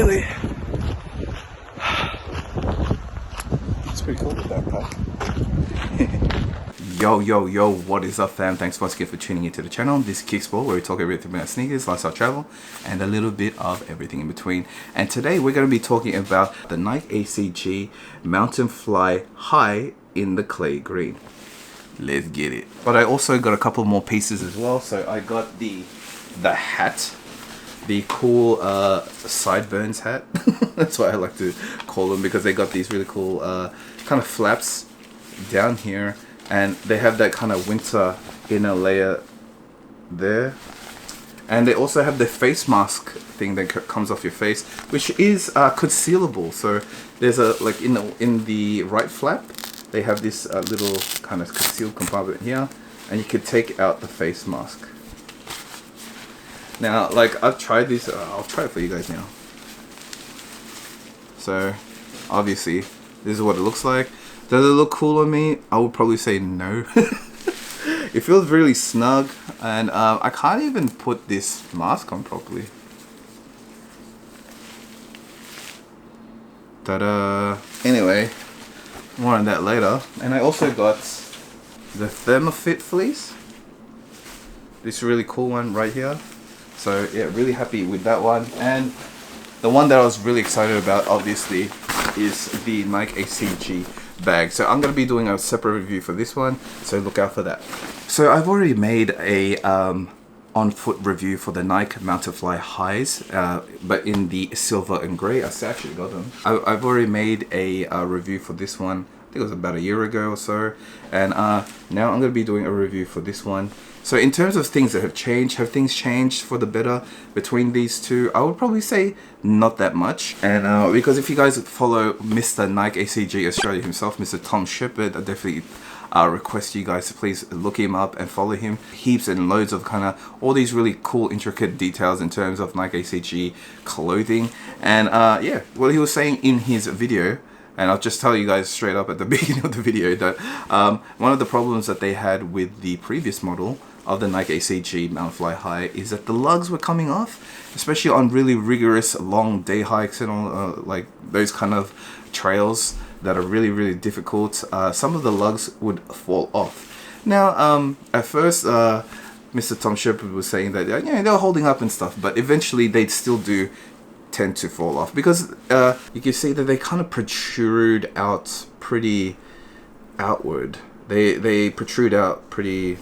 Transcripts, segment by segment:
chilly. It's pretty cool with that pack. Yo, what is up, fam? Thanks once again for tuning into the channel. This is KIXPLORE, where we talk everything about sneakers, lifestyle, travel, and a little bit of everything in between. And today we're going to be talking about the Nike ACG Mountain Fly High in the clay green. Let's get it. But I also got a couple more pieces as well. So I got the hat, the cool Sideburns hat. That's what I like to call them, because they got these really cool kind of flaps down here, and they have that kind of winter inner layer there. And they also have the face mask thing that comes off your face, which is concealable. So there's a, like in the right flap, they have this little kind of concealed compartment here, and you could take out the face mask. Now, like, I've tried this, I'll try it for you guys now. So, obviously, this is what it looks like. Does it look cool on me? I would probably say no. It feels really snug, and I can't even put this mask on properly. Ta-da! Anyway, more on that later. And I also got the Thermofit fleece. This really cool one right here. So yeah, really happy with that one. And the one that I was really excited about, obviously, is the Nike ACG bag. So I'm going to be doing a separate review for this one, so look out for that. So I've already made a on foot review for the Nike Mountain Fly Highs, but in the silver and grey. I actually got them. I've already made a review for this one. I think it was about a year ago or so, and now I'm going to be doing a review for this one. So in terms of things that have changed, have things changed for the better between these two? I would probably say not that much. And because if you guys follow Mr. Nike ACG Australia himself, Mr. Tom Shepherd, I definitely request you guys to please look him up and follow him. Heaps and loads of kind of all these really cool intricate details in terms of Nike ACG clothing. And yeah, well, he was saying in his video, and I'll just tell you guys straight up at the beginning of the video, that one of the problems that they had with the previous model of the Nike ACG Mountain Fly High is that the lugs were coming off, especially on really rigorous long day hikes and all, like those kind of trails that are really difficult. Some of the lugs would fall off. Now, at first, Mr. Tom Shepherd was saying that yeah, they were holding up and stuff, but eventually they'd still do tend to fall off, because you can see that they kind of protrude out pretty outward. They protrude out pretty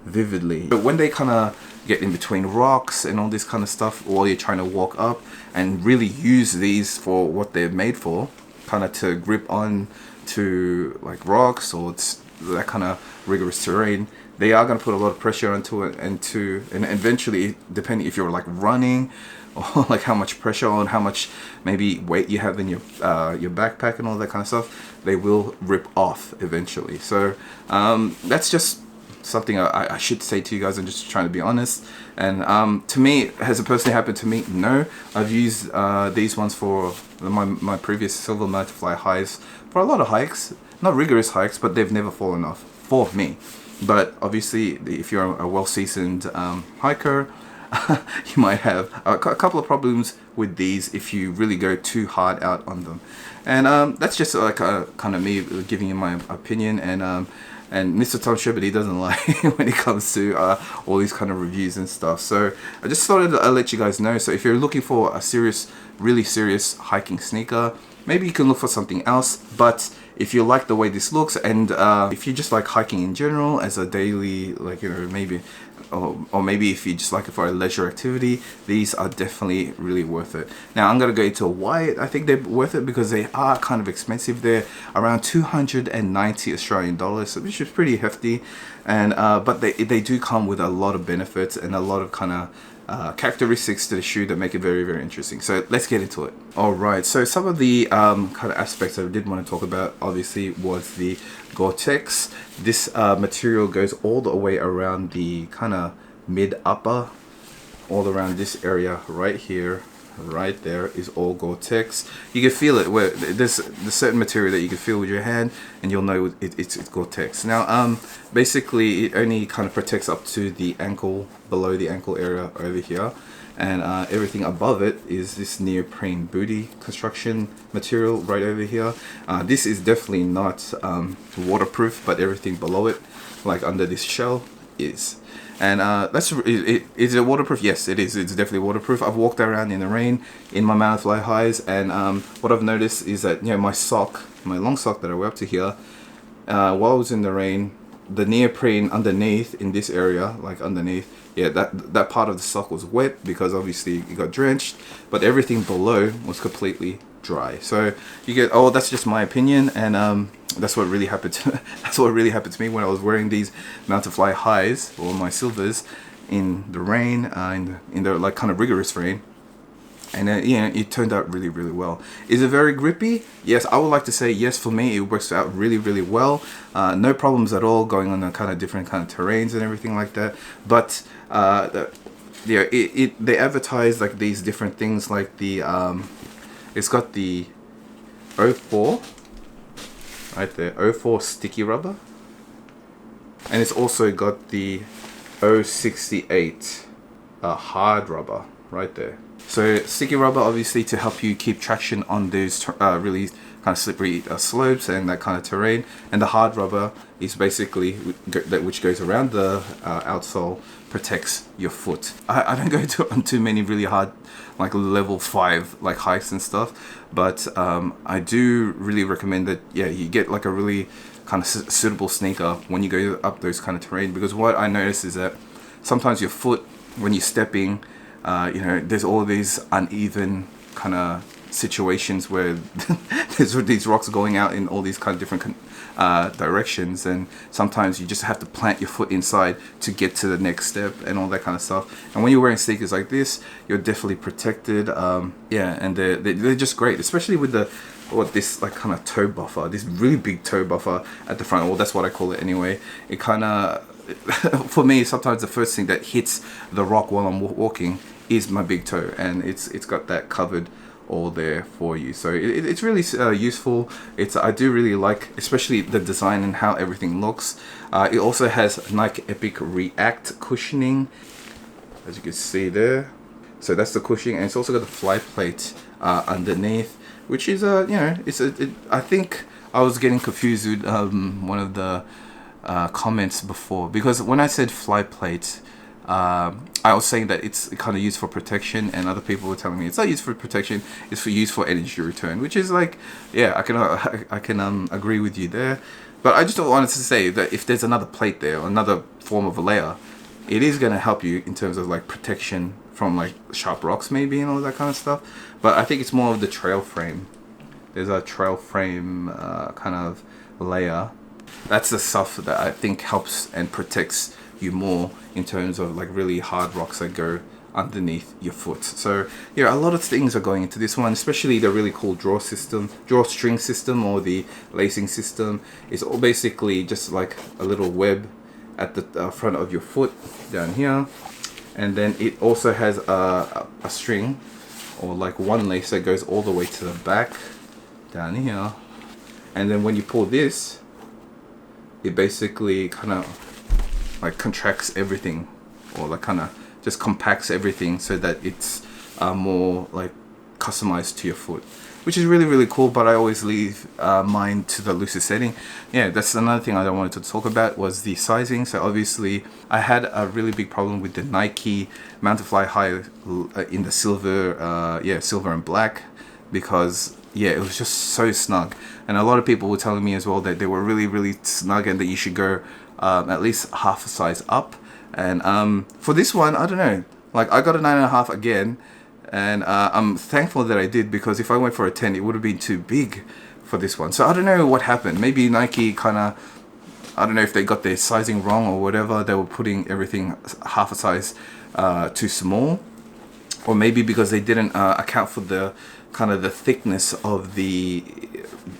vividly. But when they kind of get in between rocks and all this kind of stuff while you're trying to walk up and really use these for what they're made for, kind of to grip on to like rocks or that kind of rigorous terrain, they are going to put a lot of pressure onto it, and eventually, depending if you're like running, or like how much pressure on how much maybe weight you have in your backpack and all that kind of stuff, they will rip off eventually. So that's just something I should say to you guys. I'm just trying to be honest. And to me, has it personally happened to me? No. I've used these ones for my previous silver Mountain Fly Highs for a lot of hikes, not rigorous hikes, but they've never fallen off for me. But obviously, if you're a well-seasoned hiker, you might have a couple of problems with these if you really go too hard out on them. And that's just like kind of me giving you my opinion. And Mr. Tom Shepherd, he doesn't lie when it comes to all these kind of reviews and stuff. So I just thought I'd let you guys know. So if you're looking for a really serious hiking sneaker, maybe you can look for something else. But if you like the way this looks, and if you just like hiking in general as a daily, like, you know, maybe, or maybe if you just like it for a leisure activity, these are definitely really worth it. Now I'm gonna go into why I think they're worth it, because they are kind of expensive. They're around 290 Australian dollars, which is pretty hefty. And but they do come with a lot of benefits and a lot of kind of characteristics to the shoe that make it very interesting. So let's get into it. Alright, so some of the kind of aspects I did want to talk about, obviously, was the Gortex. This material goes all the way around the kind of mid-upper, all around this area right here, right there is all Gortex. You can feel it where there's the certain material that you can feel with your hand, and you'll know it's Gortex. Now basically it only kind of protects up to the ankle, below the ankle area over here, and everything above it is this neoprene booty construction material right over here. This is definitely not waterproof, but everything below it, like under this shell, is. And is it waterproof? Yes, it is. It's definitely waterproof. I've walked around in the rain in my Manfly highs, and what I've noticed is that, you know, my long sock that I wear up to here, while I was in the rain, the neoprene underneath in this area, like underneath, yeah, that part of the sock was wet because obviously it got drenched, but everything below was completely dry. So you get, oh, that's just my opinion, and that's what really happened to that's what really happened to me when I was wearing these Manfly highs, or my silvers, in the rain, in the like kind of rigorous rain. And yeah, it turned out really, really well. Is it very grippy? Yes, I would like to say yes. For me, it works out really, really well. No problems at all going on the kind of different kind of terrains and everything like that. But yeah, they advertise like these different things, like the it's got the 04 right there, 04 sticky rubber, and it's also got the 068 hard rubber right there. So sticky rubber, obviously, to help you keep traction on those really kind of slippery slopes and that kind of terrain, and the hard rubber is basically which goes around the outsole, protects your foot. I don't go on too many really hard, like level 5 like hikes and stuff, but I do really recommend that, yeah, you get like a really kind of suitable sneaker when you go up those kind of terrain, because what I notice is that sometimes your foot, when you're stepping, you know, there's all these uneven kind of situations where there's these rocks going out in all these kind of different directions, and sometimes you just have to plant your foot inside to get to the next step and all that kind of stuff. And when you're wearing sneakers like this, you're definitely protected. Yeah, and they're just great, especially with this like kind of toe buffer, this really big toe buffer at the front. Well, that's what I call it anyway. It kind of for me, sometimes the first thing that hits the rock while I'm walking is my big toe, and it's got that covered all there for you. So it's really useful. I do really like, especially the design and how everything looks. It also has Nike Epic React cushioning, as you can see there. So that's the cushioning, and it's also got the fly plate underneath, which is you know, I think I was getting confused with one of the comments before, because when I said fly plate, I was saying that it's kind of used for protection, and other people were telling me it's not used for protection, it's for use for energy return, which is like, yeah, I can agree with you there. But I just wanted to say that if there's another plate there, or another form of a layer, it is going to help you in terms of like protection from like sharp rocks maybe and all that kind of stuff. But I think it's more of the trail frame. There's a trail frame kind of layer. That's the stuff that I think helps and protects you more in terms of like really hard rocks that go underneath your foot. So yeah, a lot of things are going into this one, especially the really cool drawstring system, or the lacing system. It's all basically just like a little web at the front of your foot down here, and then it also has a string, or like one lace that goes all the way to the back down here, and then when you pull this, it basically kind of like contracts everything, or like kind of just compacts everything so that it's more like customized to your foot, which is really, really cool. But I always leave mine to the loosest setting. Yeah, that's another thing I wanted to talk about, was the sizing. So obviously I had a really big problem with the Nike Manfly High in the silver, yeah, silver and black, because yeah, it was just so snug. And a lot of people were telling me as well that they were really, really snug, and that you should go at least half a size up. And for this one, I don't know, like I got a 9.5 again, and I'm thankful that I did, because if I went for a 10, it would have been too big for this one. So I don't know what happened. Maybe Nike kind of, I don't know if they got their sizing wrong or whatever. They were putting everything half a size too small, or maybe because they didn't account for the kind of the thickness of the,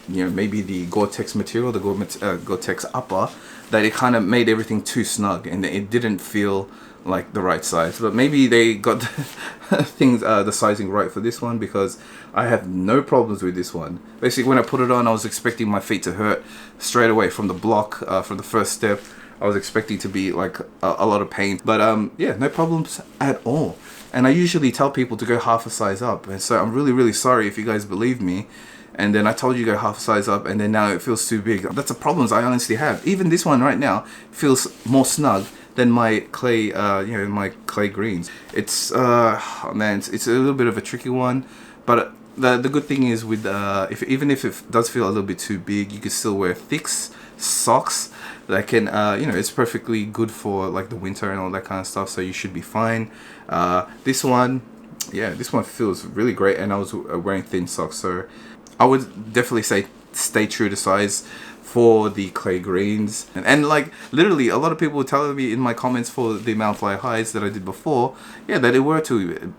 you know, maybe the Gortex material, the Gortex upper, that it kind of made everything too snug, and it didn't feel like the right size. But maybe they got things, the sizing right for this one, because I have no problems with this one. Basically, when I put it on, I was expecting my feet to hurt straight away from the block, from the first step. I was expecting to be like a lot of pain, but yeah, no problems at all. And I usually tell people to go half a size up, and so I'm really sorry if you guys believe me. And then I told you go half a size up, and then now it feels too big. That's the problems I honestly have. Even this one right now feels more snug than my clay, my clay greens. It's oh man, it's a little bit of a tricky one, but the good thing is with even if it does feel a little bit too big, you can still wear thick socks that can it's perfectly good for like the winter and all that kind of stuff. So you should be fine. This one feels really great, and I was wearing thin socks, so I would definitely say stay true to size for the clay greens. And like literally a lot of people were telling me in my comments for the Mount Fly highs that I did before, that they were too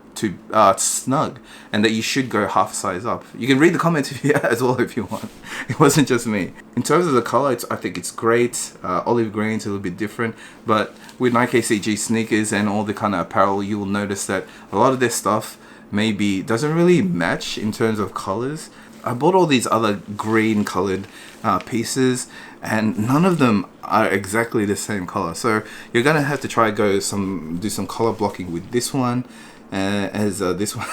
snug, and that you should go half a size up. You can read the comments as well if you want. It wasn't just me. In terms of the color, I think it's great. Olive green's a little bit different, but with Nike ACG sneakers and all the kind of apparel, you will notice that a lot of their stuff maybe doesn't really match in terms of colors. I bought all these other green colored pieces, and none of them are exactly the same color. So you're gonna have to try do some color blocking with this one, as this one.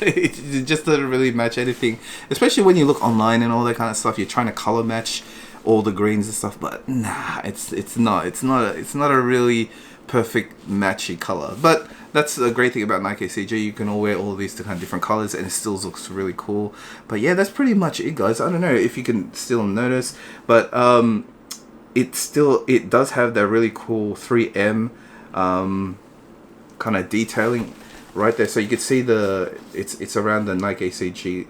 It just doesn't really match anything, especially when you look online and all that kind of stuff. You're trying to color match all the greens and stuff, but nah, it's not a really perfect matchy color. But that's the great thing about Nike ACG. You can all wear all these kind of different colors, and it still looks really cool. But yeah, that's pretty much it, guys. I don't know if you can still notice, but it does have that really cool 3M kind of detailing right there. So you can see it's around the Nike ACG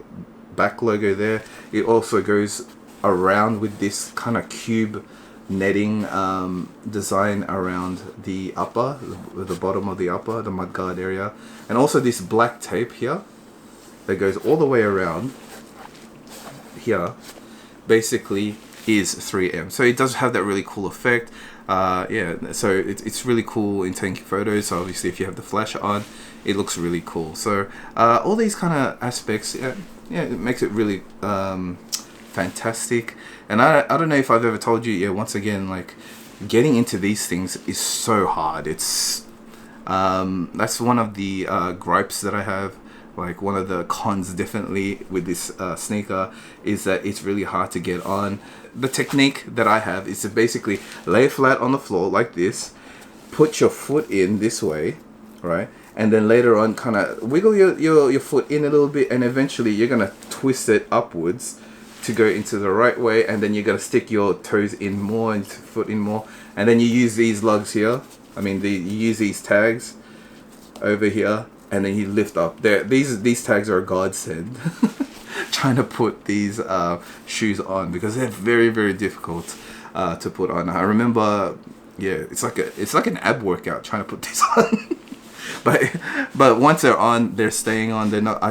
back logo there. It also goes around with this kind of cube netting design around the upper, the bottom of the upper, the mudguard area, and also this black tape here that goes all the way around here basically is 3M. So it does have that really cool effect. So it's really cool in taking photos. So obviously if you have the flash on, it looks really cool. So all these kind of aspects, it makes it really fantastic. And I don't know if I've ever told you, once again, like getting into these things is so hard. It's that's one of the gripes that I have. Like one of the cons definitely with this sneaker is that it's really hard to get on. The technique that I have is to basically lay it flat on the floor like this, put your foot in this way, right? And then later on kind of wiggle your foot in a little bit, and eventually you're gonna twist it upwards to go into the right way, and then you're gonna stick your toes in more and foot in more, and then you use these lugs here. You use these tags over here, and then you lift up. These tags are a godsend. Trying to put these shoes on, because they're very difficult to put on. I remember, it's like an ab workout trying to put these on. but once they're on, they're staying on. They're not.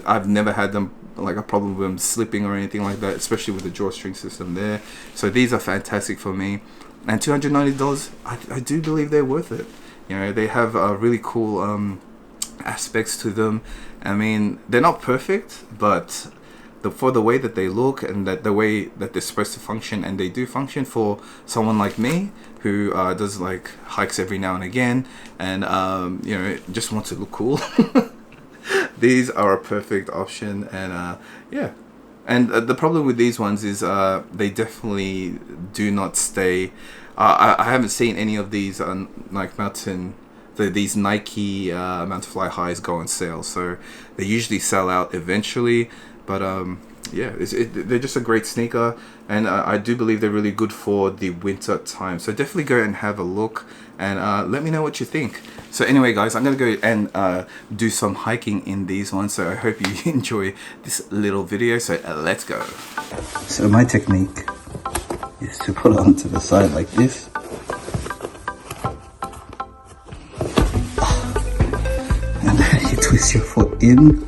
I've never had them like a problem with them slipping or anything like that, especially with the drawstring system there. So these are fantastic for me, and $290, I do believe they're worth it. They have really cool aspects to them. They're not perfect, but for the way that they look and that the way that they're supposed to function, and they do function for someone like me who does like hikes every now and again, and just wants to look cool. These are a perfect option. And and the problem with these ones is they definitely do not stay. I haven't seen any of these like these Nike Mount Fly highs go on sale, so they usually sell out eventually. But they're just a great sneaker, and I do believe they're really good for the winter time. So definitely go and have a look, and let me know what you think. So anyway, guys, I'm gonna go and do some hiking in these ones. So I hope you enjoy this little video. So let's go. So my technique is to put it onto the side like this. And then you twist your foot in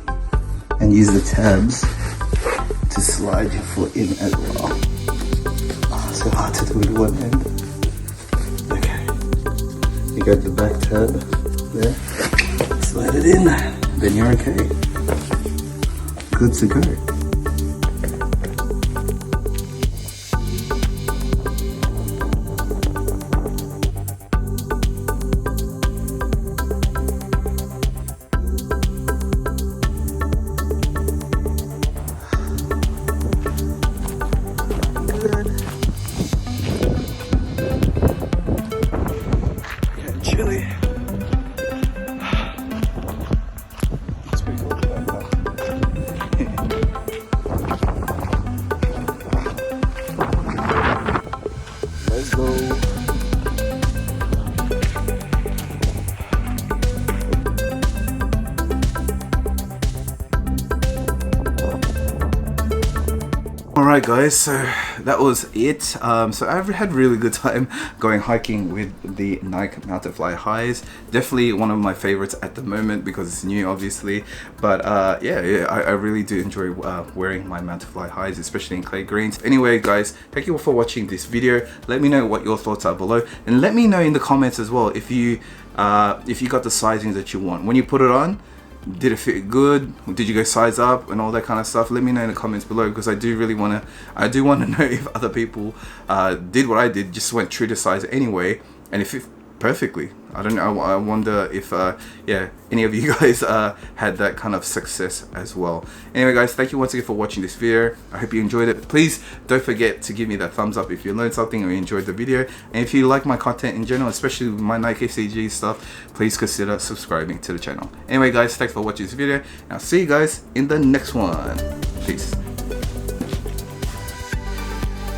and use the tabs to slide your foot in as well. So hard to do with one hand. Okay. You got the back tab there. Slide it in. Then you're okay. Good to go. Alright guys, so that was it. So I've had a really good time going hiking with the Nike Mountain Fly highs. Definitely one of my favorites at the moment because it's new obviously, but yeah, I really do enjoy wearing my Mountain Fly highs, especially in clay greens. Anyway guys, thank you all for watching this video. Let me know what your thoughts are below, and let me know in the comments as well if you got the sizing that you want when you put it on. Did it fit good? Did you go size up and all that kind of stuff? Let me know in the comments below, because I do really want to know if other people did what I did, just went true to size anyway, and if it perfectly. I don't know, I wonder if yeah, any of you guys had that kind of success as well. Anyway guys, thank you once again for watching this video. I hope you enjoyed it. Please don't forget to give me that thumbs up if you learned something or you enjoyed the video, and if you like my content in general, especially my Nike ACG stuff, please consider subscribing to the channel. Anyway guys, thanks for watching this video, and I'll see you guys in the next one. Peace.